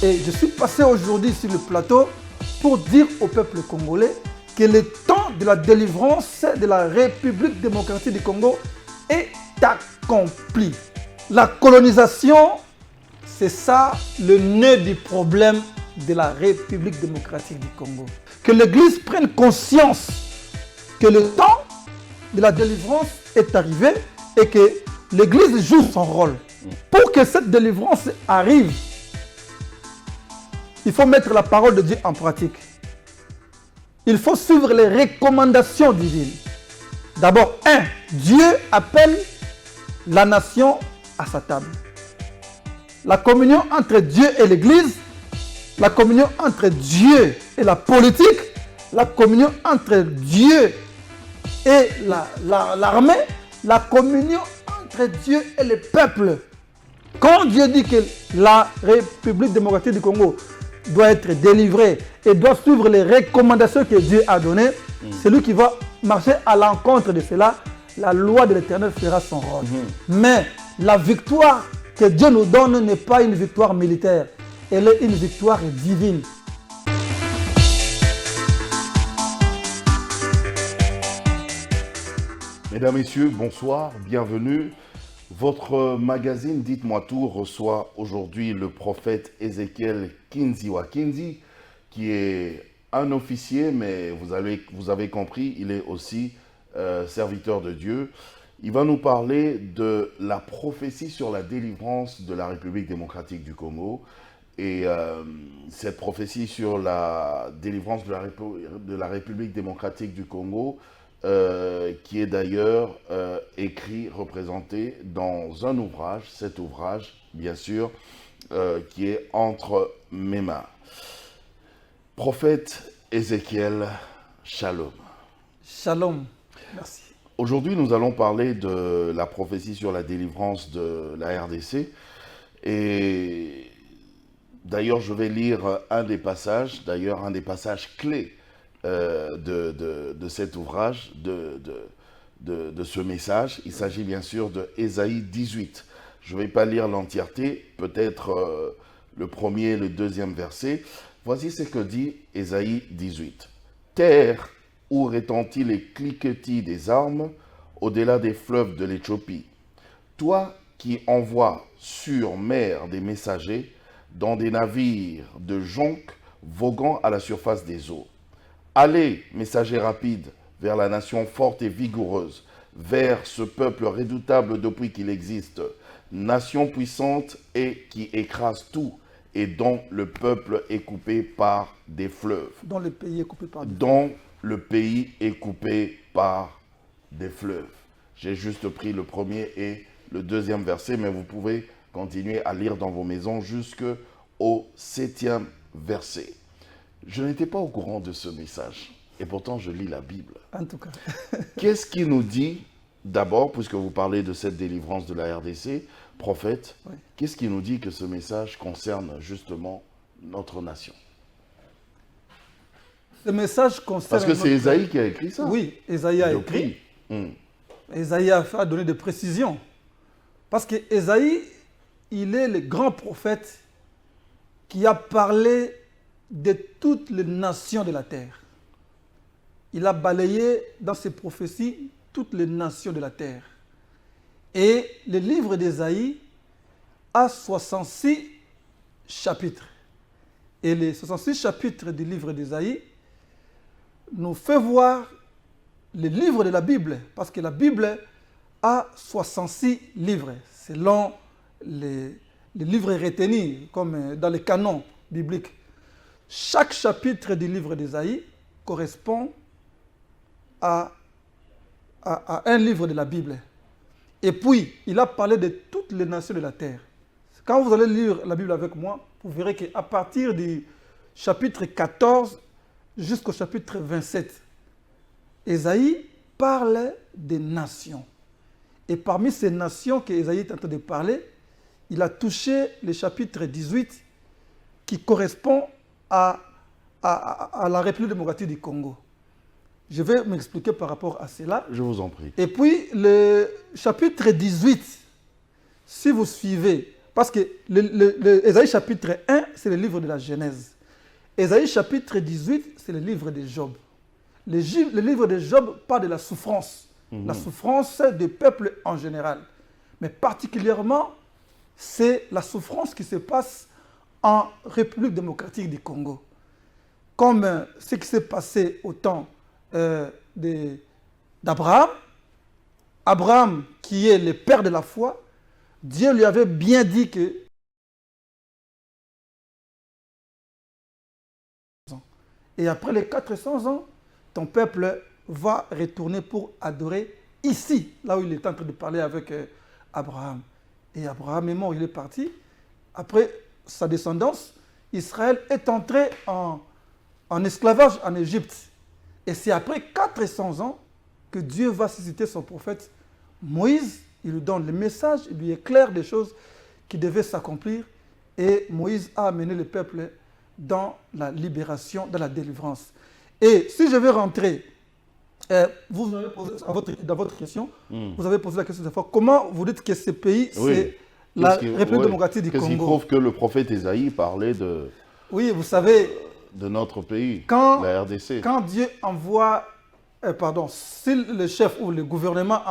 Et je suis passé aujourd'hui sur le plateau pour dire au peuple congolais que le temps de la délivrance de la République démocratique du Congo est accompli. La colonisation, c'est ça le nœud du problème de la République démocratique du Congo. Que l'Église prenne conscience que le temps de la délivrance est arrivé et que l'Église joue son rôle. Pour que cette délivrance arrive, il faut mettre la parole de Dieu en pratique. Il faut suivre les recommandations divines. D'abord, Dieu appelle la nation à sa table. La communion entre Dieu et l'Église, la communion entre Dieu et la politique, la communion entre Dieu et l'armée, la communion entre Dieu et le peuple. Quand Dieu dit que la République démocratique du Congo doit être délivrée et doit suivre les recommandations que Dieu a données, celui qui va marcher à l'encontre de cela, la loi de l'Éternel fera son rôle. Mais la victoire que Dieu nous donne n'est pas une victoire militaire, elle est une victoire divine. Mesdames, Messieurs, bonsoir, bienvenue. Votre magazine Dites-moi tout reçoit aujourd'hui le prophète Ézéchiel Kinziwa Kinzi, qui est un officier, mais vous avez compris, il est aussi serviteur de Dieu. Il va nous parler de la prophétie sur la délivrance de la République démocratique du Congo. Et cette prophétie sur la délivrance de la République démocratique du Congo, qui est d'ailleurs écrit, représenté dans un ouvrage, cet ouvrage, bien sûr, qui est entre mes mains. Prophète Ézéchiel, shalom. Shalom, merci. Aujourd'hui, nous allons parler de la prophétie sur la délivrance de la RDC. Et d'ailleurs, je vais lire un des passages clés de cet ouvrage, de ce message. Il s'agit bien sûr de Ésaïe 18. Je ne vais pas lire l'entièreté, peut-être le premier et le deuxième verset. Voici ce que dit Ésaïe 18. « Terre où retentit les cliquetis des armes au-delà des fleuves de l'Éthiopie. Toi qui envoies sur mer des messagers dans des navires de joncs voguant à la surface des eaux. Allez, messagers rapides, vers la nation forte et vigoureuse, vers ce peuple redoutable depuis qu'il existe, nation puissante et qui écrase tout, et dont le peuple est coupé par des fleuves. » Dont le pays est coupé par des fleuves. Dont le pays est coupé par des fleuves. J'ai juste pris le premier et le deuxième verset, mais vous pouvez continuer à lire dans vos maisons jusqu'au 7e verset. Je n'étais pas au courant de ce message, et pourtant je lis la Bible. En tout cas. Qu'est-ce qui nous dit, d'abord, puisque vous parlez de cette délivrance de la RDC, prophète, oui. Qu'est-ce qui nous dit que ce message concerne justement notre nation? Ce message concerne... Parce que c'est Ésaïe qui a écrit ça. Oui, Ésaïe a écrit. Ésaïe a donné des précisions. Parce que Ésaïe, il est le grand prophète qui a parlé de toutes les nations de la terre. Il a balayé dans ses prophéties toutes les nations de la terre. Et le livre d'Ésaïe a 66 chapitres. Et les 66 chapitres du livre d'Ésaïe nous fait voir le livre de la Bible, parce que la Bible a 66 livres, selon les livres retenus, comme dans les canons bibliques. Chaque chapitre du livre d'Ésaïe correspond à un livre de la Bible. Et puis, il a parlé de toutes les nations de la terre. Quand vous allez lire la Bible avec moi, vous verrez qu'à partir du chapitre 14 jusqu'au chapitre 27, Ésaïe parle des nations. Et parmi ces nations qu'Ésaïe est en train de parler, il a touché le chapitre 18 qui correspond à la République démocratique du Congo. Je vais m'expliquer par rapport à cela. Je vous en prie. Et puis, le chapitre 18, si vous suivez, Parce que Ésaïe chapitre 1, c'est le livre de la Genèse. Ésaïe chapitre 18, c'est le livre de Job. Le livre de Job parle de la souffrance. La souffrance du peuple en général. Mais particulièrement, c'est la souffrance qui se passe en République démocratique du Congo. Comme ce qui s'est passé au temps d'Abraham. Abraham, qui est le père de la foi, Dieu lui avait bien dit que et après les 400 ans, ton peuple va retourner pour adorer ici, là où il est en train de parler avec Abraham. Et Abraham est mort, il est parti. Après sa descendance, Israël est entré en esclavage en Égypte. Et c'est après 400 ans que Dieu va susciter son prophète Moïse. Il lui donne le message, il lui éclaire des choses qui devaient s'accomplir. Et Moïse a amené le peuple dans la libération, dans la délivrance. Et si je vais rentrer, vous avez posé, dans votre question, vous avez posé la question de fois, comment vous dites que ce pays, c'est la République démocratique du Congo? Qu'est-ce qui prouve que le prophète Ésaïe parlait de... Oui, vous savez... de notre pays, la RDC. Quand Dieu envoie, si le chef ou le gouvernement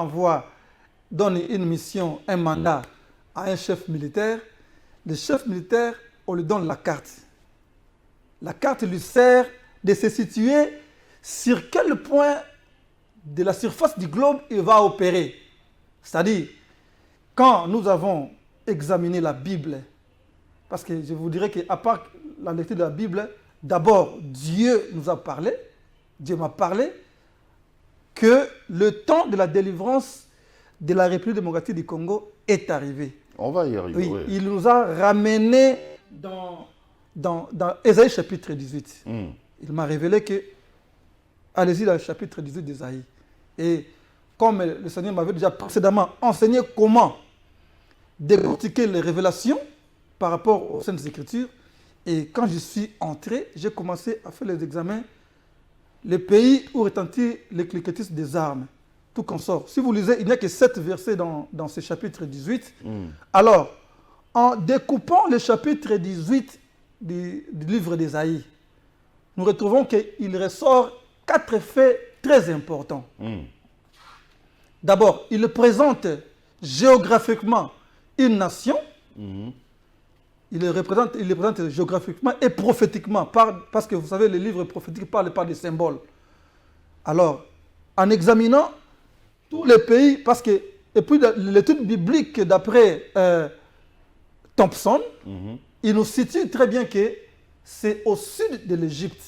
donne une mission, un mandat à un chef militaire, le chef militaire, on lui donne la carte. La carte lui sert de se situer sur quel point de la surface du globe il va opérer. C'est-à-dire, quand nous avons examiné la Bible, parce que je vous dirais qu'à part la lecture de la Bible, d'abord, Dieu nous a parlé, Dieu m'a parlé, que le temps de la délivrance de la République démocratique du Congo est arrivé. On va y arriver. Oui, il nous a ramenés dans Ésaïe chapitre 18. Il m'a révélé que, allez-y dans le chapitre 18 d'Ésaïe. Et comme le Seigneur m'avait déjà précédemment enseigné comment décortiquer les révélations par rapport aux Saintes Écritures, et quand je suis entré, j'ai commencé à faire les examens. Le pays où retentit l'éclectisme des armes, tout consort. Si vous lisez, il n'y a que 7 versets dans ce chapitre 18. Alors, en découpant le chapitre 18 du livre d'Ésaïe, nous retrouvons qu'il ressort 4 faits très importants. D'abord, il présente géographiquement une nation. Il le représente géographiquement et prophétiquement, parce que vous savez, les livres prophétiques ne parlent pas des symboles. Alors, en examinant tous les pays, parce que, et puis l'étude biblique d'après Thompson, il nous situe très bien que c'est au sud de l'Égypte.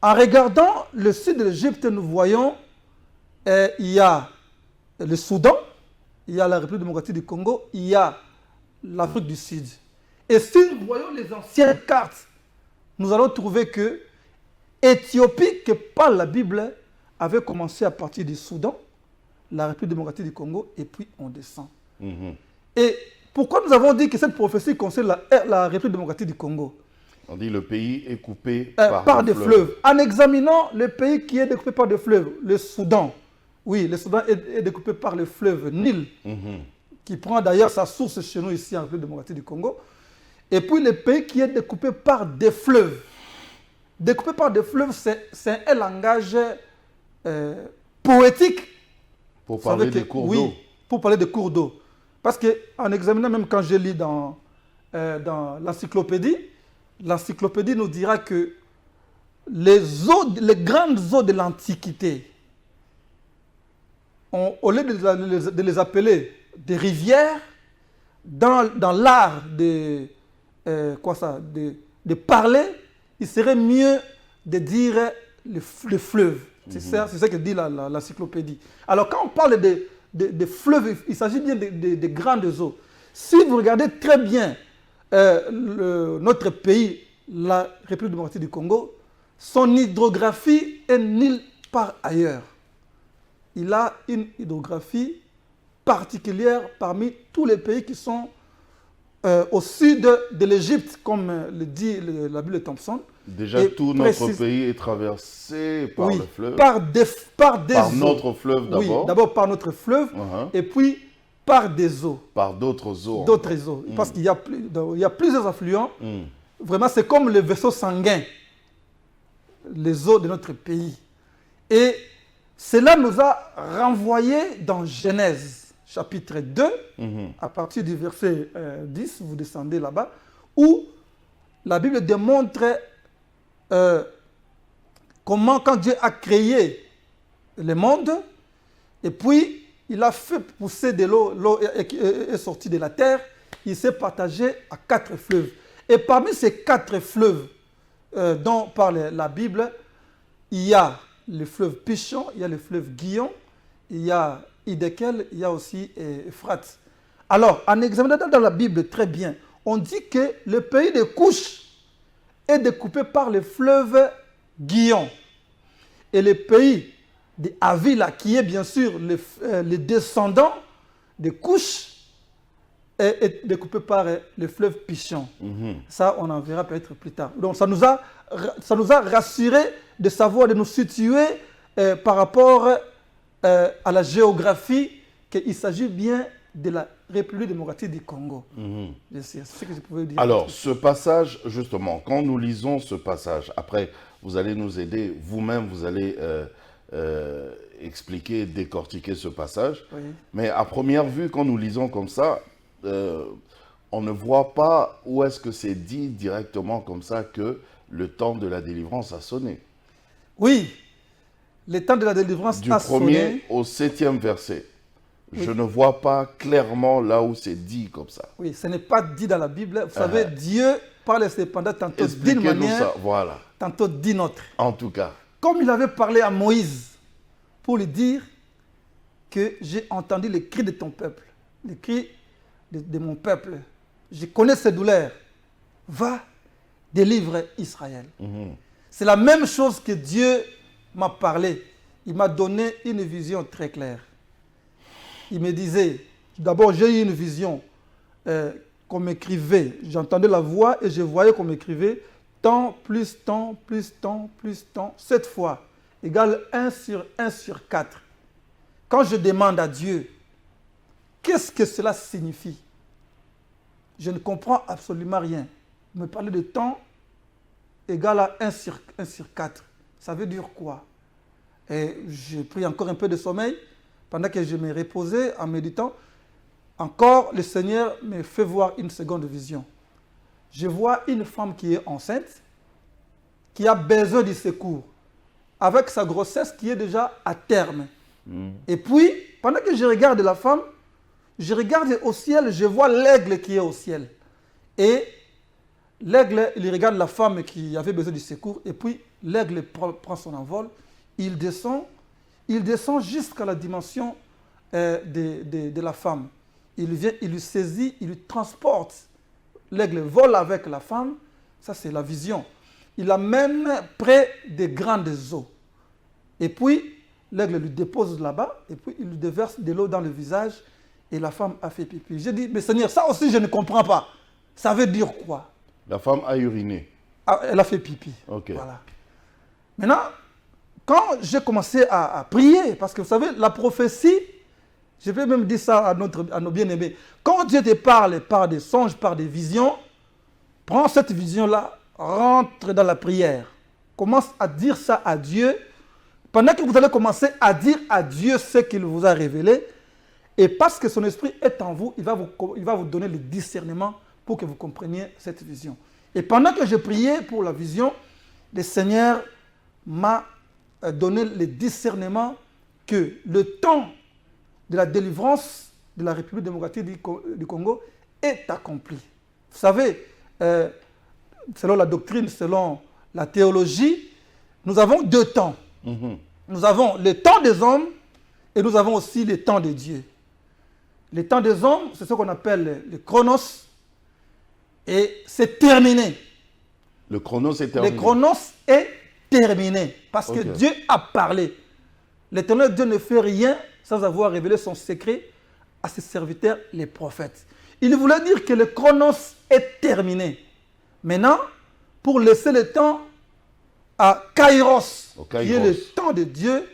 En regardant le sud de l'Égypte, nous voyons il y a le Soudan, il y a la République démocratique du Congo, il y a l'Afrique du Sud. Et si nous voyons les anciennes cartes, nous allons trouver que Éthiopie, que parle la Bible, avait commencé à partir du Soudan, la République démocratique du Congo, et puis on descend. Et pourquoi nous avons dit que cette prophétie concerne la République démocratique du Congo? On dit le pays est coupé par des fleuves. En examinant le pays qui est découpé par des fleuves, le Soudan, oui, le Soudan est découpé par le fleuve Nil, qui prend d'ailleurs sa source chez nous ici en République démocratique du Congo. Et puis le pays qui est découpé par des fleuves. Découpé par des fleuves, c'est un langage poétique. Pour parler des cours d'eau. Oui, pour parler des cours d'eau. Parce qu'en examinant, même quand je lis dans l'encyclopédie, l'encyclopédie nous dira que les grandes eaux de l'Antiquité, au lieu de les appeler des rivières, dans l'art de parler, il serait mieux de dire les fleuves. C'est ça que dit l'encyclopédie. Alors quand on parle de fleuves, il s'agit bien de grandes eaux. Si vous regardez très bien notre pays, la République démocratique du Congo, son hydrographie est nulle part ailleurs. Il a une hydrographie particulière parmi tous les pays qui sont au sud de l'Égypte, comme le dit la Bible de Thompson. Déjà, tout notre pays est traversé par le fleuve. Par notre fleuve d'abord. Oui, d'abord par notre fleuve. Et puis par des eaux. Par d'autres eaux. D'autres eaux. Parce qu'il y a plusieurs affluents. Vraiment, c'est comme le vaisseau sanguin, les eaux de notre pays. Et cela nous a renvoyé dans Genèse, chapitre 2, à partir du verset 10, vous descendez là-bas, où la Bible démontre comment, quand Dieu a créé le monde, et puis il a fait pousser de l'eau, l'eau est sortie de la terre, il s'est partagé à 4 fleuves. Et parmi ces 4 fleuves dont parle la Bible, il y a le fleuve Pichon, il y a le fleuve Guillon, il y a Hiddekel, il y a aussi Euphrate. Alors, en examinant dans la Bible très bien, on dit que le pays de Couche est découpé par le fleuve Guillon. Et le pays de Havila, qui est bien sûr le descendant de Couche, est découpé par le fleuve Pichon. Ça, on en verra peut-être plus tard. Donc, ça nous a rassuré de savoir, de nous situer par rapport à la géographie, qu'il s'agit bien de la République démocratique du Congo. C'est ce que je pouvais dire. Alors, ce passage, justement, quand nous lisons ce passage, après, vous allez nous aider, vous-même, vous allez expliquer, décortiquer ce passage. Oui. Mais à première vue, quand nous lisons comme ça, on ne voit pas où est-ce que c'est dit directement comme ça que le temps de la délivrance a sonné. Oui, le temps de la délivrance a sonné. Du 1er au 7e verset. Oui. Je ne vois pas clairement là où c'est dit comme ça. Oui, ce n'est pas dit dans la Bible. Vous savez, Dieu parle cependant tantôt d'une manière, ça. Voilà. Tantôt d'une autre. En tout cas. Comme il avait parlé à Moïse pour lui dire que j'ai entendu les cris de ton peuple, les cris de mon peuple. Je connais ses douleurs. Va, délivre Israël. C'est la même chose que Dieu m'a parlé. Il m'a donné une vision très claire. Il me disait, d'abord j'ai eu une vision qu'on m'écrivait. J'entendais la voix et je voyais qu'on m'écrivait temps plus temps plus temps plus temps, 7 fois, égale 1 sur 4. Quand je demande à Dieu, qu'est-ce que cela signifie? Je ne comprends absolument rien. Me parler de temps égale à 1 sur 4. Ça veut dire quoi? Et j'ai pris encore un peu de sommeil. Pendant que je me reposais en méditant, encore le Seigneur me fait voir une seconde vision. Je vois une femme qui est enceinte, qui a besoin du secours, avec sa grossesse qui est déjà à terme. Et puis, pendant que je regarde la femme, je regarde au ciel, je vois l'aigle qui est au ciel. Et l'aigle, il regarde la femme qui avait besoin du secours, et puis l'aigle prend son envol, il descend jusqu'à la dimension de la femme. Il vient, il lui saisit, il lui transporte. L'aigle vole avec la femme, ça c'est la vision. Il l'amène près des grandes eaux. Et puis, l'aigle lui dépose là-bas, et puis il lui déverse de l'eau dans le visage, et la femme a fait pipi. J'ai dit, mais Seigneur, ça aussi je ne comprends pas. Ça veut dire quoi? La femme a uriné. Ah, elle a fait pipi. Ok. Voilà. Maintenant, quand j'ai commencé à prier, parce que vous savez, la prophétie, je vais même dire ça à nos bien-aimés, quand Dieu te parle par des songes, par des visions, prends cette vision-là, rentre dans la prière. Commence à dire ça à Dieu. Pendant que vous allez commencer à dire à Dieu ce qu'il vous a révélé, et parce que son esprit est en vous, il va vous donner le discernement pour que vous compreniez cette vision. Et pendant que je priais pour la vision, le Seigneur m'a donné le discernement que le temps de la délivrance de la République démocratique du Congo est accompli. Vous savez, selon la doctrine, selon la théologie, nous avons 2 temps. Nous avons le temps des hommes et nous avons aussi le temps de Dieu. Le temps des hommes, c'est ce qu'on appelle le chronos, et c'est terminé. Le chronos est terminé. Le chronos est terminé parce que Dieu a parlé. L'Éternel Dieu ne fait rien sans avoir révélé son secret à ses serviteurs, les prophètes. Il voulait dire que le chronos est terminé. Maintenant, pour laisser le temps à Kairos, qui est le temps de Dieu,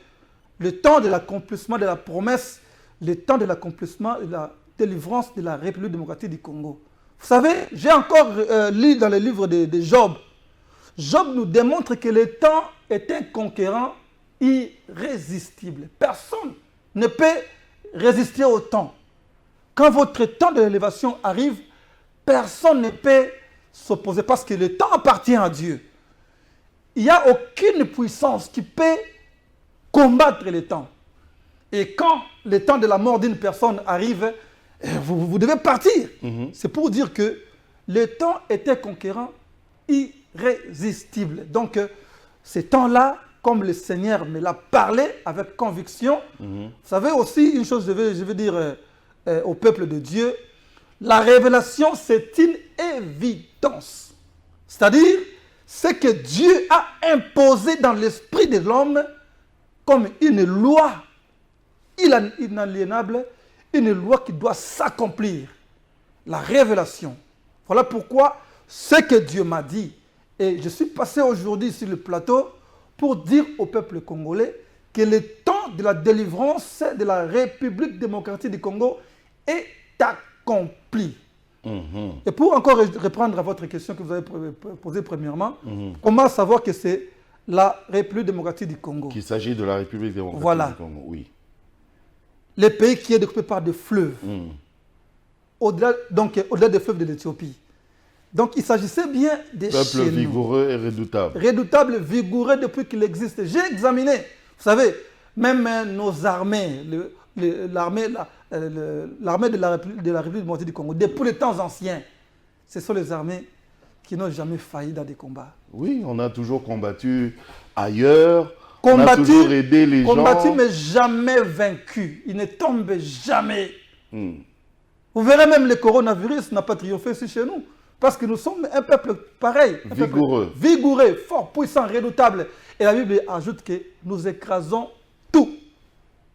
le temps de l'accomplissement de la promesse, le temps de l'accomplissement délivrance de la République démocratique du Congo. Vous savez, j'ai encore lu dans le livre de Job. Job nous démontre que le temps est un conquérant irrésistible. Personne ne peut résister au temps. Quand votre temps de l'élévation arrive, personne ne peut s'opposer parce que le temps appartient à Dieu. Il n'y a aucune puissance qui peut combattre le temps. Et quand le temps de la mort d'une personne arrive, vous devez partir. C'est pour dire que le temps était conquérant irrésistible. Donc, ce temps-là, comme le Seigneur me l'a parlé avec conviction, vous savez aussi une chose, je veux dire au peuple de Dieu, la révélation, c'est une évidence. C'est-à-dire, ce que Dieu a imposé dans l'esprit de l'homme comme une loi inaliénable, une loi qui doit s'accomplir. La révélation. Voilà pourquoi ce que Dieu m'a dit, et je suis passé aujourd'hui sur le plateau pour dire au peuple congolais que le temps de la délivrance de la République démocratique du Congo est accompli. Et pour encore répondre à votre question que vous avez posée premièrement, comment savoir que c'est la République démocratique du Congo? Qu'il s'agit de la République démocratique du Congo, oui. Le pays qui est découpé par des fleuves, au-delà des fleuves de l'Éthiopie. Donc il s'agissait bien des peuple vigoureux et redoutable. Redoutable, vigoureux depuis qu'il existe. J'ai examiné, vous savez, même nos armées, l'armée de la République démocratique du Congo, depuis les temps anciens, ce sont les armées qui n'ont jamais failli dans des combats. Oui, on a toujours combattu ailleurs, on a toujours aidé les gens. Combattu mais jamais vaincu. Il ne tombe jamais. Vous verrez même le coronavirus n'a pas triomphé ici chez nous. Parce que nous sommes un peuple pareil. Vigoureux. Vigoureux, fort, puissant, redoutable. Et la Bible ajoute que nous écrasons tout.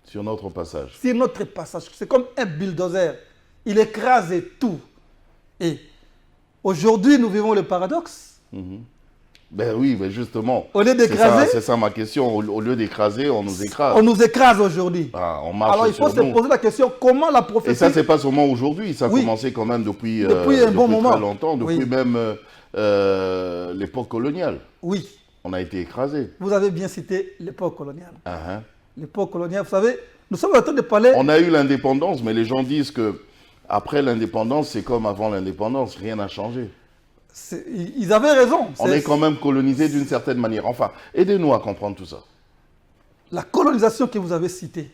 Sur notre passage. Sur notre passage. C'est comme un bulldozer. Il écrase tout. Et aujourd'hui, nous vivons le paradoxe. Ben oui, mais justement. Au lieu d'écraser. C'est ça ma question. Au lieu d'écraser, on nous écrase. On nous écrase aujourd'hui. Ah, on marche. Alors il faut se poser la question, comment la prophétie... Et ça, c'est pas seulement aujourd'hui. Ça a commencé quand même depuis un bon moment. Très longtemps. Depuis même l'époque coloniale. Oui. On a été écrasé. Vous avez bien cité l'époque coloniale. L'époque coloniale, vous savez, nous sommes en train de parler... On a eu l'indépendance, mais les gens disent que après l'indépendance, c'est comme avant l'indépendance. Rien n'a changé. Ils avaient raison. On est quand même colonisé d'une certaine manière. Enfin, aidez-nous à comprendre tout ça. La colonisation que vous avez citée.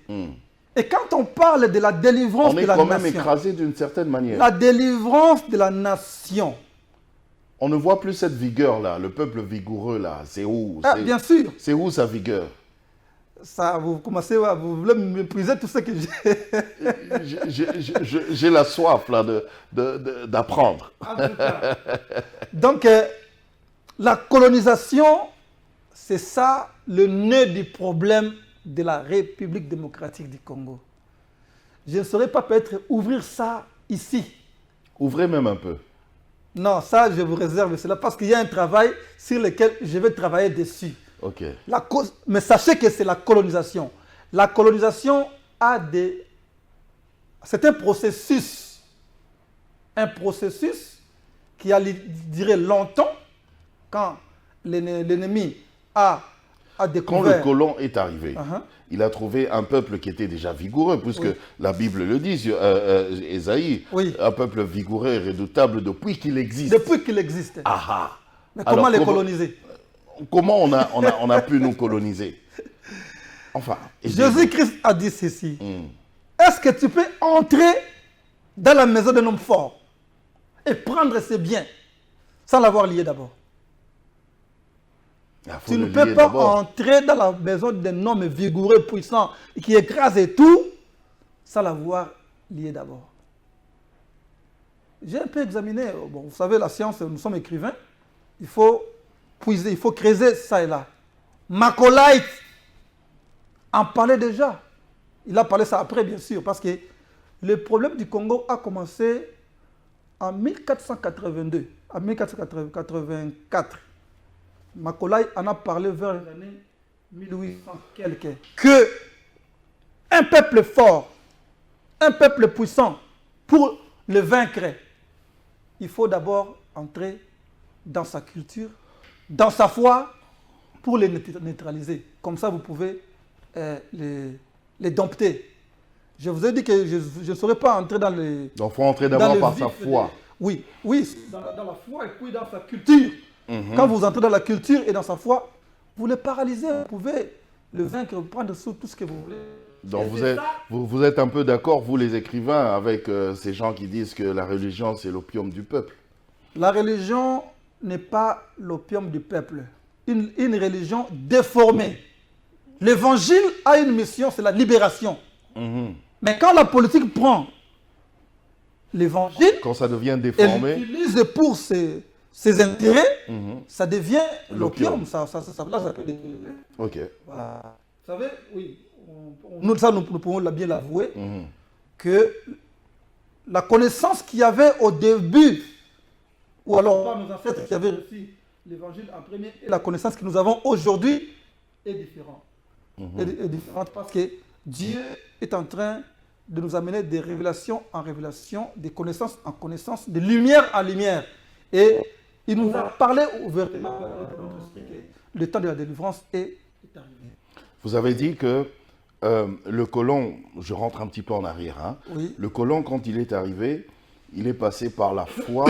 Et quand on parle de la délivrance de la nation... On est quand même écrasé d'une certaine manière. La délivrance de la nation. On ne voit plus cette vigueur-là, le peuple vigoureux, là. C'est où? Bien sûr. C'est où sa vigueur? Ça, vous commencez à... Vous voulez mépriser tout ce que j'ai... J'ai la soif, là, d'apprendre. Donc, la colonisation, c'est ça le nœud du problème de la République démocratique du Congo. Je ne saurais pas peut-être ouvrir ça ici. Ouvrez même un peu. Non, ça, je vous réserve cela parce qu'il y a un travail sur lequel je vais travailler dessus. Ok. Mais sachez que c'est la colonisation. La colonisation a des... C'est un processus. Un processus qui a duré longtemps quand l'ennemi a découvert... Quand le colon est arrivé, il a trouvé un peuple qui était déjà vigoureux, puisque la Bible le dit, Ésaïe, un peuple vigoureux et redoutable depuis qu'il existe. Depuis qu'il existe. Mais comment les coloniser? Comment on a pu nous coloniser? Enfin. Jésus-Christ a dit ceci. Est-ce que tu peux entrer dans la maison d'un homme fort et prendre ses biens sans l'avoir lié d'abord? Tu ne peux pas entrer dans la maison d'un homme vigoureux, puissant, qui écrase et tout, sans l'avoir lié d'abord. J'ai un peu examiné, bon, vous savez, la science, nous sommes écrivains, il faut puiser, il faut creuser ça et là. Macaulay en parlait déjà. Il a parlé ça après, bien sûr, parce que le problème du Congo a commencé en 1482, en 1484. Macaulay en a parlé vers les années 1800 quelques. Que un peuple fort, un peuple puissant, pour le vaincre, il faut d'abord entrer dans sa culture, dans sa foi, pour les neutraliser. Comme ça, vous pouvez les dompter. Je vous ai dit que je ne saurais pas entrer dans les... Donc, il faut entrer d'abord par sa foi. Oui, dans la foi et puis dans sa culture. Quand vous entrez dans la culture et dans sa foi, vous le paralysez, vous pouvez le vaincre, prendre sur tout ce que vous voulez. Donc vous êtes un peu d'accord, vous les écrivains, avec ces gens qui disent que la religion c'est l'opium du peuple. La religion n'est pas l'opium du peuple. Une religion déformée. L'évangile a une mission, c'est la libération. Mais quand la politique prend l'évangile, quand ça devient et déformé, l'utilise pour ses intérêts, ça devient l'opium. Ok. Voilà. Vous savez, oui, nous pouvons bien l'avouer, que la connaissance qu'il y avait au début, ou alors par nos ancêtres qui avaient reçu l'évangile en premier, et la connaissance que nous avons aujourd'hui est différente. Est différente parce que Dieu est en train de nous amener des révélations en révélations, des connaissances en connaissances, de lumière en lumière. Et il nous a parlé ouvertement que le temps de la délivrance est arrivé. Vous avez dit que le colon, je rentre un petit peu en arrière, hein, Oui. le colon quand il est arrivé, il est passé par la foi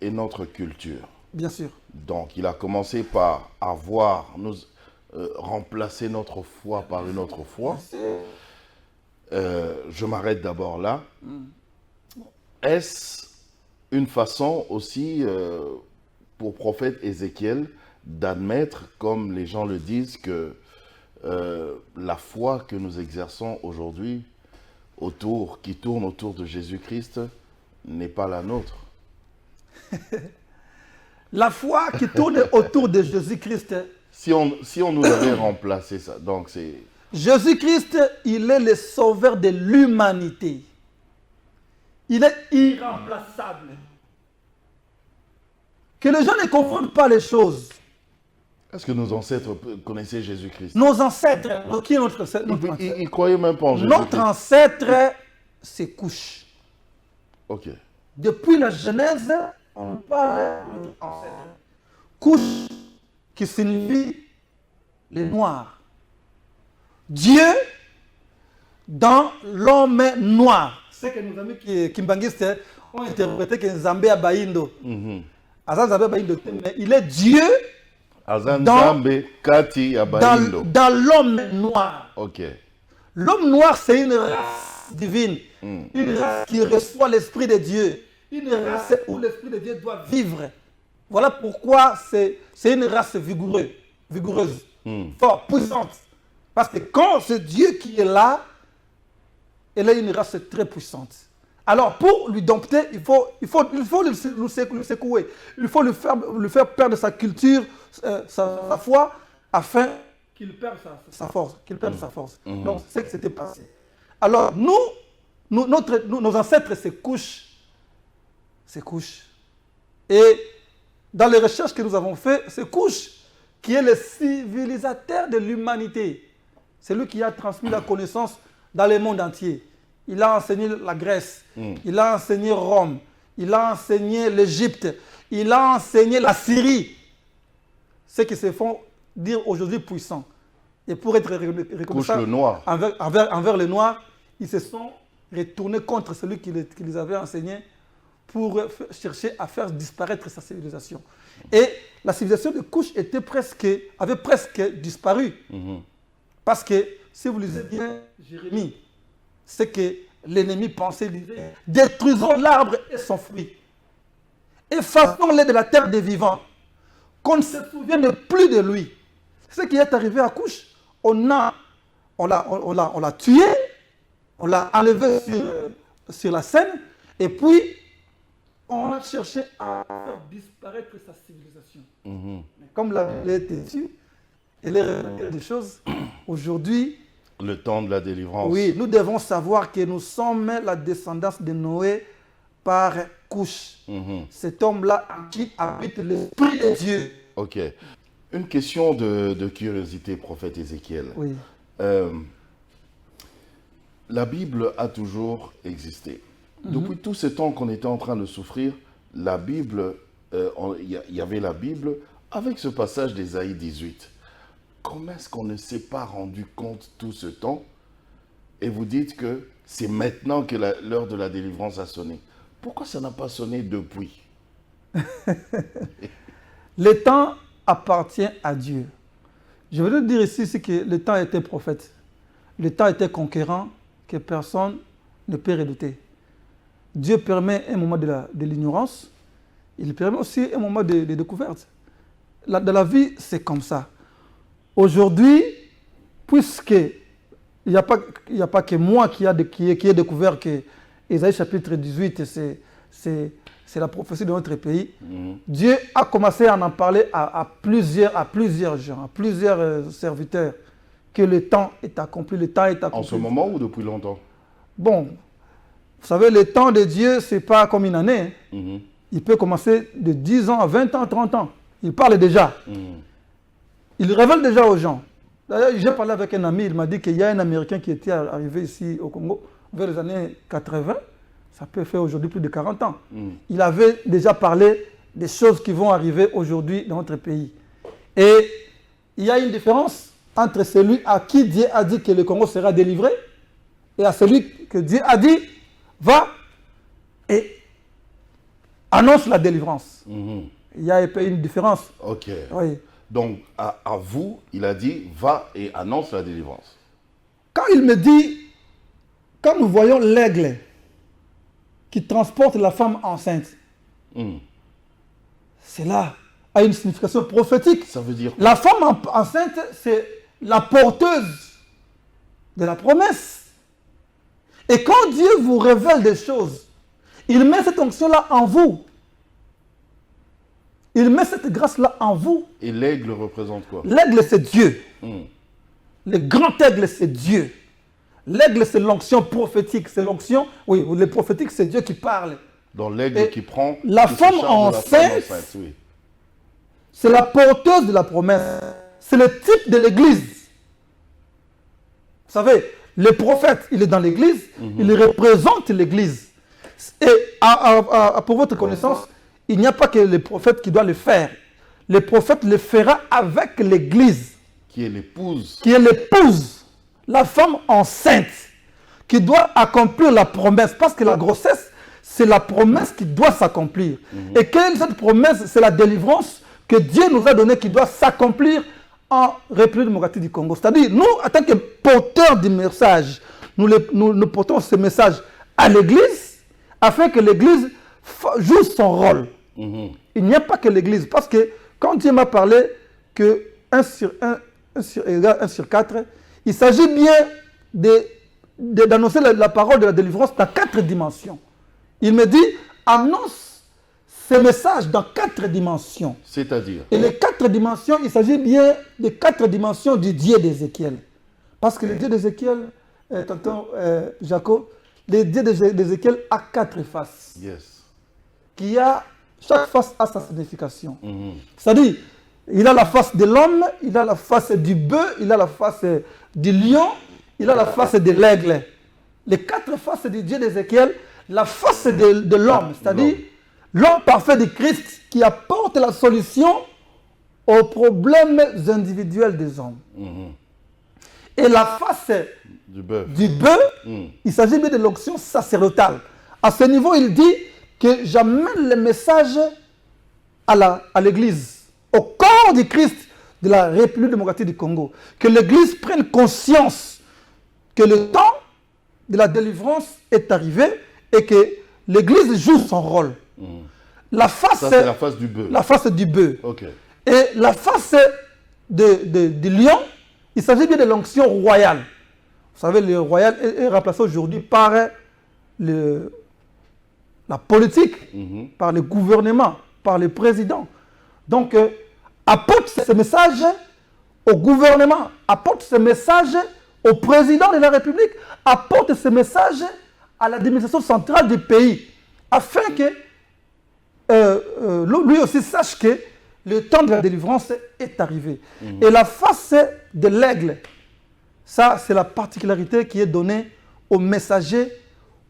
et notre culture. Bien sûr. Donc il a commencé par remplacer notre foi par une autre foi. Je m'arrête d'abord là. Est-ce une façon aussi pour prophète Ézéchiel d'admettre, comme les gens le disent, que la foi que nous exerçons aujourd'hui, qui tourne autour de Jésus-Christ, n'est pas la nôtre? La foi qui tourne autour de Jésus-Christ. Si on nous avait remplacé ça, donc c'est... Jésus-Christ, il est le sauveur de l'humanité. Il est irremplaçable. Que les gens ne confondent pas les choses. Est-ce que nos ancêtres connaissaient Jésus-Christ? Nos ancêtres, qui est notre ancêtre? Ils ne croyaient même pas en Jésus-Christ. Notre ancêtre, c'est Couche. Ok. Depuis la Genèse, on parle de notre ancêtre. Couche, qui signifie les Noirs. Dieu dans l'homme noir. C'est que nos amis kimbangistes ont interprété que Nzambe Abaïndo. Mais il est Dieu dans l'homme noir. Ok. L'homme noir, c'est une race divine. Une race qui reçoit l'Esprit de Dieu. Une race où l'Esprit de Dieu doit vivre. Voilà pourquoi c'est une race vigoureuse, forte, puissante. Parce que quand c'est Dieu qui est là, elle est une race très puissante. Alors pour lui dompter, il faut le secouer. Il faut lui faire perdre sa culture, sa foi, afin qu'il perde sa force. Donc c'est ce qui s'était passé. Alors nos ancêtres se couchent. Et dans les recherches que nous avons faites, c'est Couche qui est le civilisateur de l'humanité. C'est lui qui a transmis la connaissance dans le monde entier. Il a enseigné la Grèce, il a enseigné Rome, il a enseigné l'Égypte, il a enseigné la Syrie. Ceux qui se font dire aujourd'hui puissants. Et pour être reconnaissants envers les Noirs, ils se sont retournés contre celui qui les avait enseignés pour chercher à faire disparaître sa civilisation. Et la civilisation de Couche avait presque disparu. Parce que, si vous lisez bien Jérémie, c'est que l'ennemi pensait, détruisons l'arbre et son fruit. Effaçons-les de la terre des vivants. Qu'on ne se souvienne plus de lui. Ce qui est arrivé à Couche, on l'a tué, on l'a enlevé sur la scène, et puis on a cherché à faire disparaître sa civilisation. Mais comme la Bible est têtue, elle est révélée des choses. Aujourd'hui, le temps de la délivrance. Oui, nous devons savoir que nous sommes la descendance de Noé par Couche. Cet homme-là en qui habite l'Esprit de Dieu. Ok. Une question de curiosité, prophète Ézéchiel. Oui. La Bible a toujours existé. Depuis tout ce temps qu'on était en train de souffrir, la Bible, il y avait la Bible avec ce passage d'Ésaïe 18. Comment est-ce qu'on ne s'est pas rendu compte tout ce temps et vous dites que c'est maintenant que l'heure de la délivrance a sonné? Pourquoi ça n'a pas sonné depuis? Le temps appartient à Dieu. Je veux dire ici c'est que le temps était prophète. Le temps était conquérant que personne ne peut redouter. Dieu permet un moment de l'ignorance. Il permet aussi un moment de découverte. Dans la vie, c'est comme ça. Aujourd'hui, puisque il n'y a pas que moi qui ai découvert que Ésaïe chapitre 18, c'est la prophétie de notre pays, Dieu a commencé à en parler à plusieurs gens, à plusieurs serviteurs, que le temps est accompli, le temps est accompli. En ce moment ou depuis longtemps? Bon, vous savez, le temps de Dieu, ce n'est pas comme une année. Il peut commencer de 10 ans à 20 ans, 30 ans. Il parle déjà. Il révèle déjà aux gens. D'ailleurs, j'ai parlé avec un ami, il m'a dit qu'il y a un Américain qui était arrivé ici au Congo vers les années 80. Ça peut faire aujourd'hui plus de 40 ans. Il avait déjà parlé des choses qui vont arriver aujourd'hui dans notre pays. Et il y a une différence entre celui à qui Dieu a dit que le Congo sera délivré et à celui que Dieu a dit va et annonce la délivrance. Il y a un peu une différence. Ok. Oui. Donc, à vous, il a dit, va et annonce la délivrance. Quand il me dit, quand nous voyons l'aigle qui transporte la femme enceinte, cela a une signification prophétique. Ça veut dire quoi? La femme enceinte, c'est la porteuse de la promesse. Et quand Dieu vous révèle des choses, il met cette onction-là en vous. Il met cette grâce-là en vous. Et l'aigle représente quoi? L'aigle, c'est Dieu. Le grand aigle, c'est Dieu. L'aigle, c'est l'onction prophétique. C'est l'onction, oui, le prophétique, c'est Dieu qui parle. Dans l'aigle qui prend la femme enceinte, oui. C'est la porteuse de la promesse. C'est le type de l'église. Vous savez, le prophète, il est dans l'église, il représente l'église. Et pour votre connaissance, il n'y a pas que le prophète qui doit le faire. Le prophète le fera avec l'église. Qui est l'épouse. Qui est l'épouse. La femme enceinte. Qui doit accomplir la promesse. Parce que la grossesse, c'est la promesse qui doit s'accomplir. Et quelle est cette promesse? C'est la délivrance que Dieu nous a donnée qui doit s'accomplir en République démocratique du Congo. C'est-à-dire, nous, en tant que porteurs du message, nous portons ce message à l'église afin que l'église joue son rôle. Il n'y a pas que l'église. Parce que quand Dieu m'a parlé que 1 sur 4, il s'agit bien d'annoncer la parole de la délivrance dans 4 dimensions. Il me dit, annonce ce message dans 4 dimensions. C'est-à-dire? Et les 4 dimensions, il s'agit bien des 4 dimensions du Dieu d'Ézéchiel. Parce que le Dieu d'Ézéchiel, tonton Jacob, le Dieu d'Ézéchiel a 4 faces. Yes. Chaque face a sa signification. C'est-à-dire, il a la face de l'homme, il a la face du bœuf, il a la face du lion, il a la face de l'aigle. Les 4 faces du Dieu d'Ézéchiel, la face de l'homme, c'est-à-dire l'homme parfait de Christ qui apporte la solution aux problèmes individuels des hommes. Et la face du bœuf, il s'agit bien de l'onction sacerdotale. À ce niveau, il dit que j'amène le message à l'église, au corps du Christ de la République démocratique du Congo. Que l'église prenne conscience que le temps de la délivrance est arrivé et que l'église joue son rôle. La face, ça, c'est la face du bœuf. La face du bœuf. Okay. Et la face du lion, il s'agit bien de l'onction royale. Vous savez, le royal est remplacé aujourd'hui par la politique, par le gouvernement, par le président. Donc, apporte ce message au gouvernement, apporte ce message au président de la République, apporte ce message à l'administration centrale du pays, afin que lui aussi sache que le temps de la délivrance est arrivé. Et la face de l'aigle, ça c'est la particularité qui est donnée aux messagers,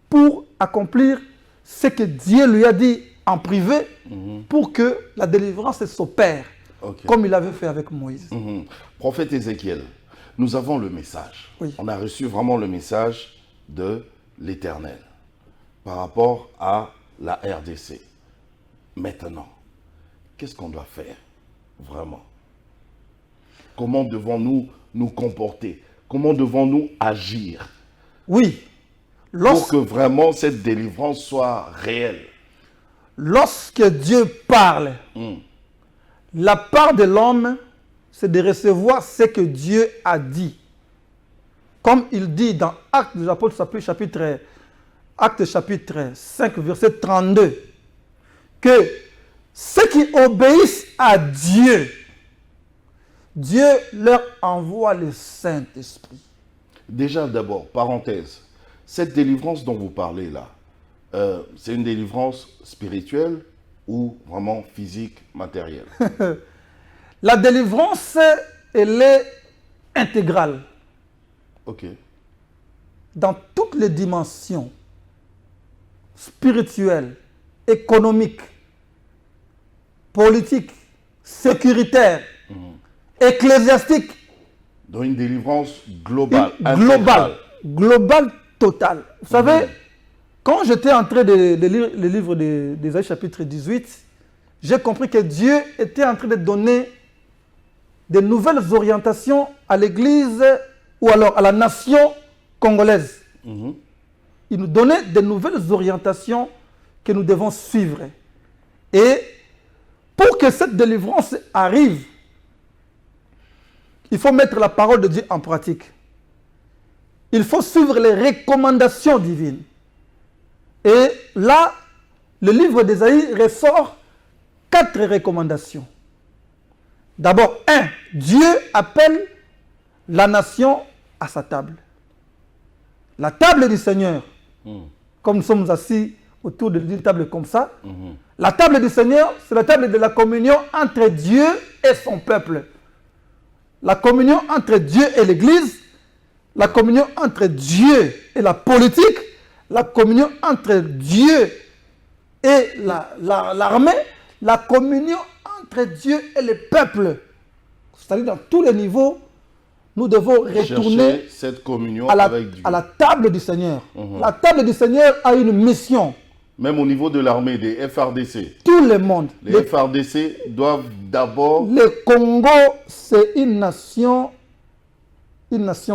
pour accomplir ce que Dieu lui a dit en privé pour que la délivrance s'opère, comme il avait fait avec Moïse. Prophète Ézéchiel, nous avons le message. Oui. On a reçu vraiment le message de l'Éternel par rapport à la RDC. Maintenant, qu'est-ce qu'on doit faire vraiment? Comment devons-nous nous comporter? Comment devons-nous agir? Oui. Pour que vraiment cette délivrance soit réelle. Lorsque Dieu parle, la part de l'homme, c'est de recevoir ce que Dieu a dit. Comme il dit dans Actes des Apôtres, chapitre 5, verset 32, que ceux qui obéissent à Dieu, Dieu leur envoie le Saint-Esprit. Déjà, d'abord, parenthèse, cette délivrance dont vous parlez là, c'est une délivrance spirituelle ou vraiment physique, matérielle? La délivrance, elle est intégrale. Ok. Dans toutes les dimensions, spirituelles, économiques, politiques, sécuritaires, ecclésiastiques. Dans une délivrance globale. Globale, totale. Vous savez, quand j'étais en train de lire le livre d'Ésaïe chapitre 18, j'ai compris que Dieu était en train de donner de nouvelles orientations à l'Église ou alors à la nation congolaise. Il nous donnait de nouvelles orientations que nous devons suivre. Et pour que cette délivrance arrive, il faut mettre la parole de Dieu en pratique. Il faut suivre les recommandations divines. Et là, le livre d'Ésaïe ressort 4 recommandations. D'abord, 1. Dieu appelle la nation à sa table. La table du Seigneur, comme nous sommes assis autour d'une table comme ça, la table du Seigneur, c'est la table de la communion entre Dieu et son peuple. La communion entre Dieu et l'Église, la communion entre Dieu et la politique, la communion entre Dieu et l'armée, la communion entre Dieu et le peuple. C'est-à-dire dans tous les niveaux, nous devons retourner cette communion avec Dieu. À la table du Seigneur. La table du Seigneur a une mission. Même au niveau de l'armée, des FRDC. Tout le monde. Les FRDC doivent d'abord... Le Congo, c'est une nation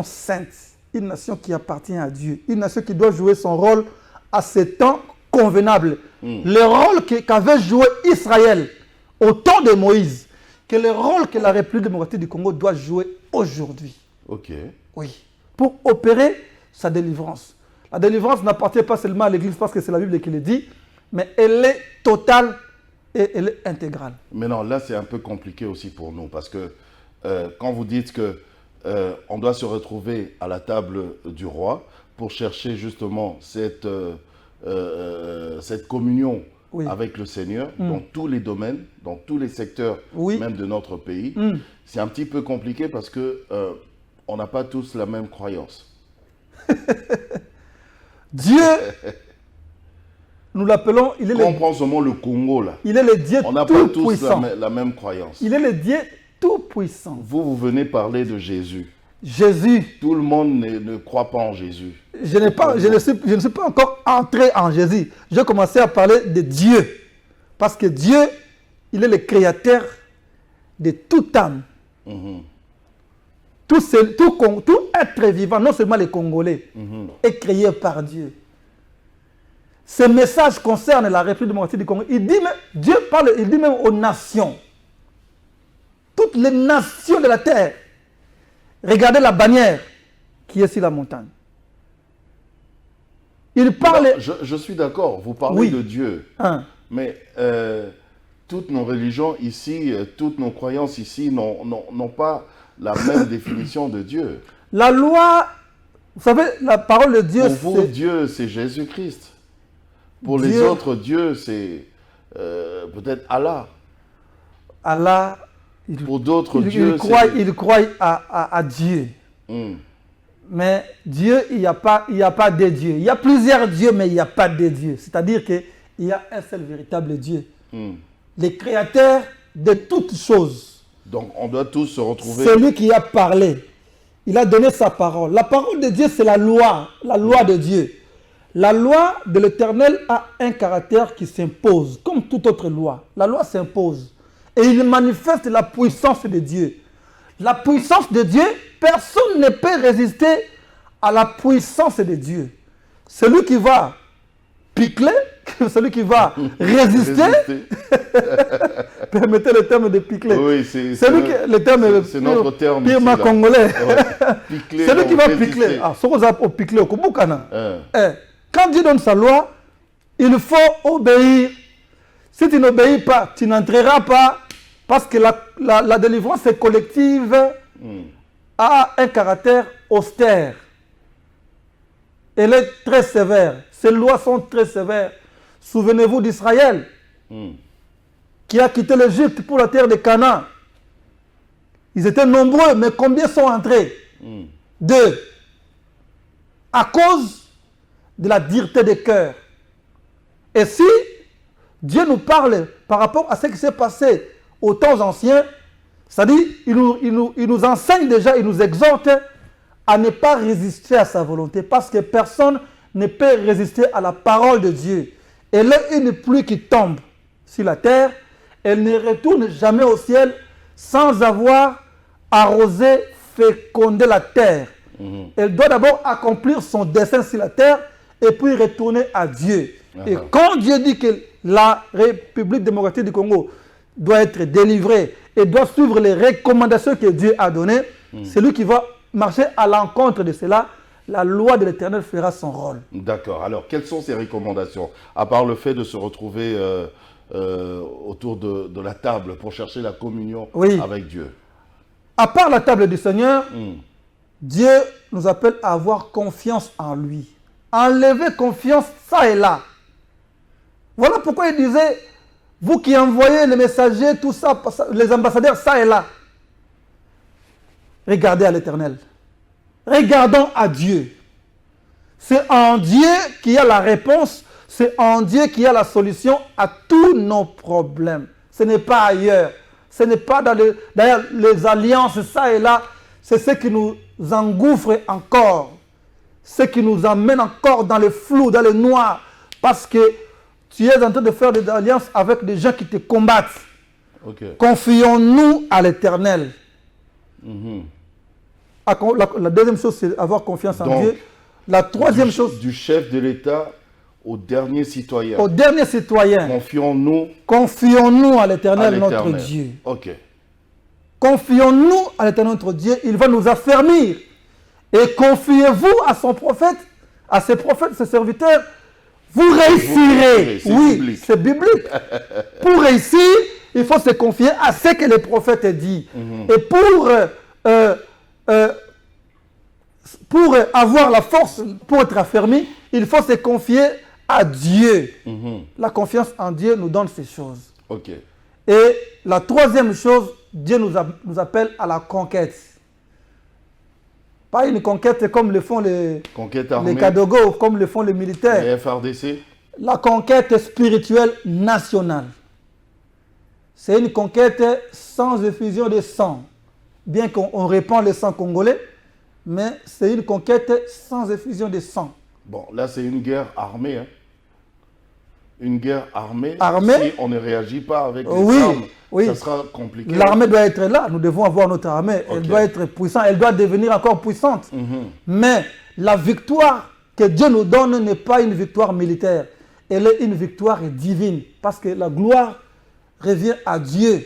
sainte. Une nation qui appartient à Dieu. Une nation qui doit jouer son rôle à ce temps convenable. Le rôle qu'avait joué Israël au temps de Moïse, que le rôle que la République démocratique du Congo doit jouer aujourd'hui. Ok. Oui. Pour opérer sa délivrance. La délivrance n'appartient pas seulement à l'Église parce que c'est la Bible qui le dit, mais elle est totale et elle est intégrale. Mais non, là c'est un peu compliqué aussi pour nous parce que quand vous dites que on doit se retrouver à la table du roi pour chercher justement cette communion avec le Seigneur dans tous les domaines, dans tous les secteurs même de notre pays, c'est un petit peu compliqué parce que on n'a pas tous la même croyance. Dieu, nous l'appelons, il est quand on prend seulement le Congo là, il est le Dieu on n'a pas tous la même croyance. Il est le Dieu tout-puissant. Vous venez parler de Jésus. Jésus. Tout le monde ne croit pas en Jésus. Je ne suis pas encore entré en Jésus. J'ai commencé à parler de Dieu. Parce que Dieu, il est le créateur de toute âme. Tout être vivant, non seulement les Congolais, est créé par Dieu. Ce message concerne la République démocratique du Congo. Il dit même, Dieu parle, il dit même aux nations. Toutes les nations de la terre. Regardez la bannière qui est sur la montagne. Il parle... Je suis d'accord, vous parlez de Dieu. Mais toutes nos religions ici, toutes nos croyances ici n'ont pas la même définition de Dieu. La loi, vous savez, la parole de Dieu... Pour vous, Dieu, c'est Jésus-Christ. Pour les autres, Dieu, c'est peut-être Allah. Allah... Pour d'autres, Dieu, ils croient à Dieu. Mais Dieu, il n'y a pas des dieux. Il y a plusieurs dieux, mais il n'y a pas de dieux. C'est-à-dire qu'il y a un seul véritable Dieu. Le créateur de toutes choses. Donc on doit tous se retrouver. Celui qui a parlé. Il a donné sa parole. La parole de Dieu, c'est la loi de Dieu. La loi de l'Éternel a un caractère qui s'impose, comme toute autre loi. La loi s'impose. Et il manifeste la puissance de Dieu. La puissance de Dieu, personne ne peut résister à la puissance de Dieu. Celui qui va picler, celui qui va résister, permettez le terme de picler. Oui, c'est notre terme. Pire congolais. Picler, celui qui va picler. Ah, ce qu'on a picler au Kubukana. Quand Dieu donne sa loi, il faut obéir. Si tu n'obéis pas, tu n'entreras pas. Parce que la délivrance collective a un caractère austère. Elle est très sévère. Ces lois sont très sévères. Souvenez-vous d'Israël, qui a quitté l'Égypte pour la terre de Canaan. Ils étaient nombreux, mais combien sont entrés? 2. À cause de la dureté des cœurs. Et si Dieu nous parle par rapport à ce qui s'est passé aux temps anciens, c'est-à-dire il nous enseigne déjà, il nous exhorte à ne pas résister à sa volonté, parce que personne ne peut résister à la parole de Dieu. Elle est une pluie qui tombe sur la terre, elle ne retourne jamais au ciel sans avoir arrosé, fécondé la terre. Elle doit d'abord accomplir son dessein sur la terre et puis retourner à Dieu. Et quand Dieu dit que la République démocratique du Congo doit être délivrée et doit suivre les recommandations que Dieu a données, celui qui va marcher à l'encontre de cela, la loi de l'Éternel fera son rôle. D'accord. Alors, quelles sont ces recommandations? À part le fait de se retrouver autour de la table pour chercher la communion avec Dieu. À part la table du Seigneur, Dieu nous appelle à avoir confiance en lui. Enlever confiance, ça et là. Voilà pourquoi il disait, vous qui envoyez les messagers, tout ça, les ambassadeurs, ça et là. Regardez à l'Éternel. Regardons à Dieu. C'est en Dieu qu'il y a la réponse. C'est en Dieu qu'il y a la solution à tous nos problèmes. Ce n'est pas ailleurs. Ce n'est pas dans d'ailleurs, les alliances, ça et là. C'est ce qui nous engouffre encore. Ce qui nous amène encore dans le flou, dans le noir. Parce que tu es en train de faire des alliances avec des gens qui te combattent. Confions-nous à l'Éternel. La deuxième chose, c'est avoir confiance en Dieu. La troisième chose... Du chef de l'État au dernier citoyen. Au dernier citoyen. Confions-nous à l'Éternel, notre Dieu. Confions-nous à l'Éternel, notre Dieu. Il va nous affermir. Et confiez-vous à son prophète, à ses prophètes, ses serviteurs. Vous réussirez. Oui, c'est biblique. Pour réussir, il faut se confier à ce que le prophète dit. Et pour avoir la force, pour être affermi, il faut se confier à Dieu. La confiance en Dieu nous donne ces choses. Et la troisième chose, Dieu nous appelle à la conquête. Pas une conquête comme le font les Kadogo, comme le font les militaires. Les FARDC. La conquête spirituelle nationale. C'est une conquête sans effusion de sang. Bien qu'on répand le sang congolais, mais c'est une conquête sans effusion de sang. Bon, là c'est une guerre armée. Hein. Une guerre armée. Si on ne réagit pas avec les armes, ça sera compliqué. L'armée doit être là. Nous devons avoir notre armée. Elle doit être puissante. Elle doit devenir encore puissante. Mais la victoire que Dieu nous donne n'est pas une victoire militaire. Elle est une victoire divine. Parce que la gloire revient à Dieu.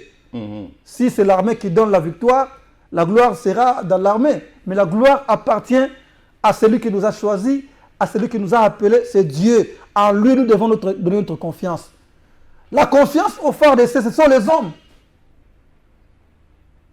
Si c'est l'armée qui donne la victoire, la gloire sera dans l'armée. Mais la gloire appartient à celui qui nous a choisis, à celui qui nous a appelés, c'est Dieu. En lui, nous devons donner notre confiance. La confiance au FARDC, ce sont les hommes.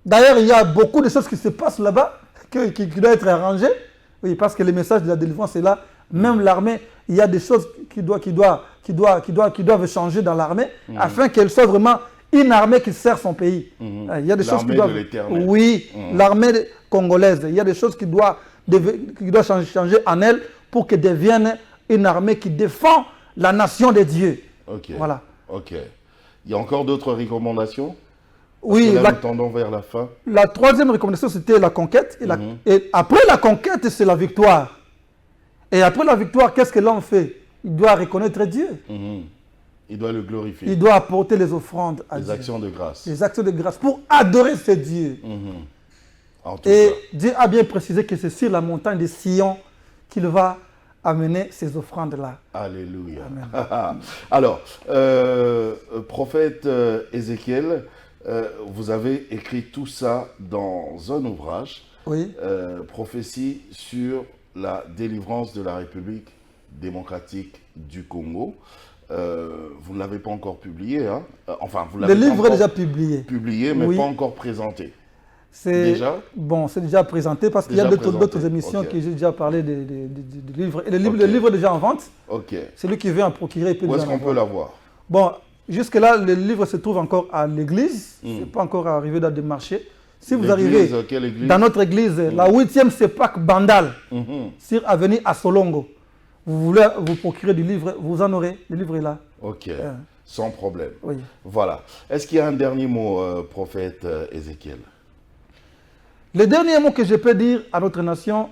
D'ailleurs, il y a beaucoup de choses qui se passent là-bas, qui doivent être arrangées. Oui, parce que le message de la délivrance est là. Même l'armée, il y a des choses qui doivent changer dans l'armée, afin qu'elle soit vraiment une armée qui sert son pays. Il y a des choses qui doivent... de l'Éternel. Oui, l'armée congolaise. Il y a des choses qui doivent changer en elle pour qu'elle devienne une armée qui défend la nation de Dieu. Ok. Voilà. Ok. Il y a encore d'autres recommandations? Oui, Là, nous tendons vers la fin. la troisième recommandation, c'était la conquête. Et après la conquête, c'est la victoire. Et après la victoire, qu'est-ce que l'homme fait? Il doit reconnaître Dieu. Il doit le glorifier. Il doit apporter les offrandes à Dieu. Les actions de grâce. Les actions de grâce pour adorer ce Dieu. En tout Et cas. Dieu a bien précisé que c'est sur la montagne de Sion qu'il va amener ces offrandes-là. Alléluia. Alors, prophète Ézéchiel, vous avez écrit tout ça dans un ouvrage, Oui. Prophétie sur la délivrance de la République démocratique du Congo. Vous ne l'avez pas encore publié, hein? Enfin, vous Le l'avez livre est déjà publié. publié, mais Oui. pas encore présenté. C'est Déjà? Bon, c'est déjà présenté parce qu'il y a Déjà d'autres présenté. émissions Ok. qui j'ai déjà parlé du livre. Et le Ok. livre est déjà en vente. Ok. Celui qui veut en procurer, il peut Où déjà est-ce en qu'on peut avoir. l'avoir? Bon, jusque-là, le livre se trouve encore à l'église. C'est pas encore arrivé dans des marchés. Si vous arrivez L'église, quelle église? dans notre église, la 8e CEPAC Bandal, sur avenue Assolongo, vous voulez vous procurer du livre, vous en aurez. Le livre est là. Ok, sans problème. Oui. Voilà. Est-ce qu'il y a un dernier mot, prophète Ézéchiel? Le dernier mot que je peux dire à notre nation,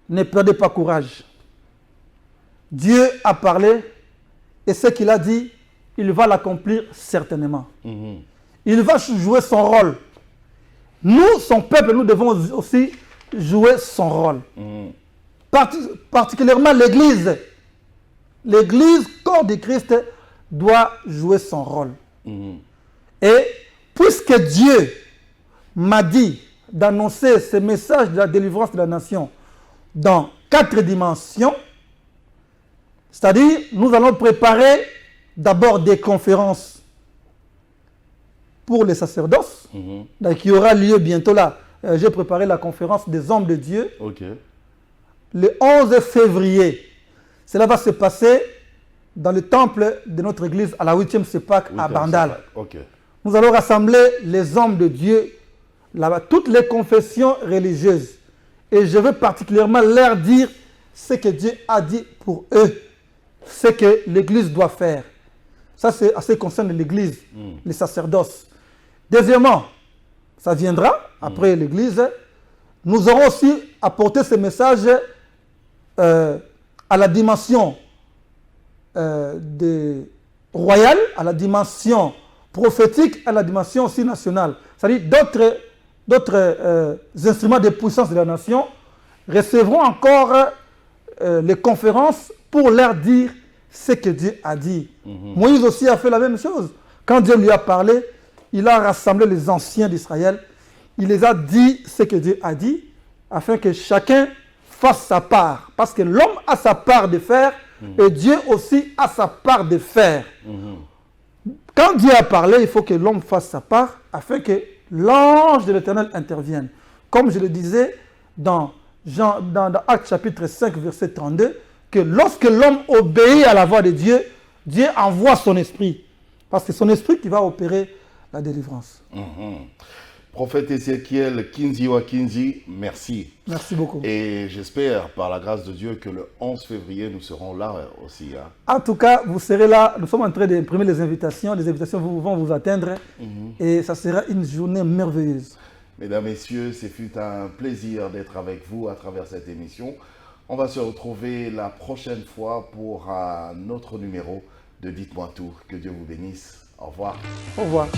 ne perdez pas courage. Dieu a parlé et ce qu'il a dit, il va l'accomplir certainement. Il va jouer son rôle. Nous, son peuple, nous devons aussi jouer son rôle. Particulièrement l'Église. L'Église, corps de Christ, doit jouer son rôle. Et puisque Dieu m'a dit d'annoncer ce message de la délivrance de la nation dans 4 dimensions, c'est-à-dire nous allons préparer d'abord des conférences pour les sacerdoces, qui aura lieu bientôt là. J'ai préparé la conférence des hommes de Dieu Ok. le 11 février. Cela va se passer dans le temple de notre église à la 8e CEPAC à Bandal. Ok. Nous allons rassembler les hommes de Dieu là-bas, toutes les confessions religieuses. Et je veux particulièrement leur dire ce que Dieu a dit pour eux, ce que l'église doit faire. Ça, c'est à ce qui concerne l'église, les sacerdoces. Deuxièmement, ça viendra après l'église. Nous aurons aussi apporté ce message à la dimension royale, à la dimension prophétique, à la dimension aussi nationale. C'est-à-dire d'autres instruments de puissance de la nation recevront encore les conférences pour leur dire ce que Dieu a dit. Moïse aussi a fait la même chose. Quand Dieu lui a parlé, il a rassemblé les anciens d'Israël. Il les a dit ce que Dieu a dit, afin que chacun fasse sa part. Parce que l'homme a sa part de faire, et Dieu aussi a sa part de faire. Quand Dieu a parlé, il faut que l'homme fasse sa part, afin que l'ange de l'Éternel intervienne. Comme je le disais dans Actes chapitre 5, verset 32, que lorsque l'homme obéit à la voix de Dieu, Dieu envoie son esprit. Parce que c'est son esprit qui va opérer la délivrance. Prophète Ézéchiel Kinziwa Kinzi, merci. Merci beaucoup. Et j'espère, par la grâce de Dieu, que le 11 février, nous serons là aussi. Hein. En tout cas, vous serez là. Nous sommes en train d'imprimer les invitations. Les invitations vont vous atteindre. Et ça sera une journée merveilleuse. Mesdames, Messieurs, ce fut un plaisir d'être avec vous à travers cette émission. On va se retrouver la prochaine fois pour un autre numéro de Dites-moi tout. Que Dieu vous bénisse. Au revoir. Au revoir.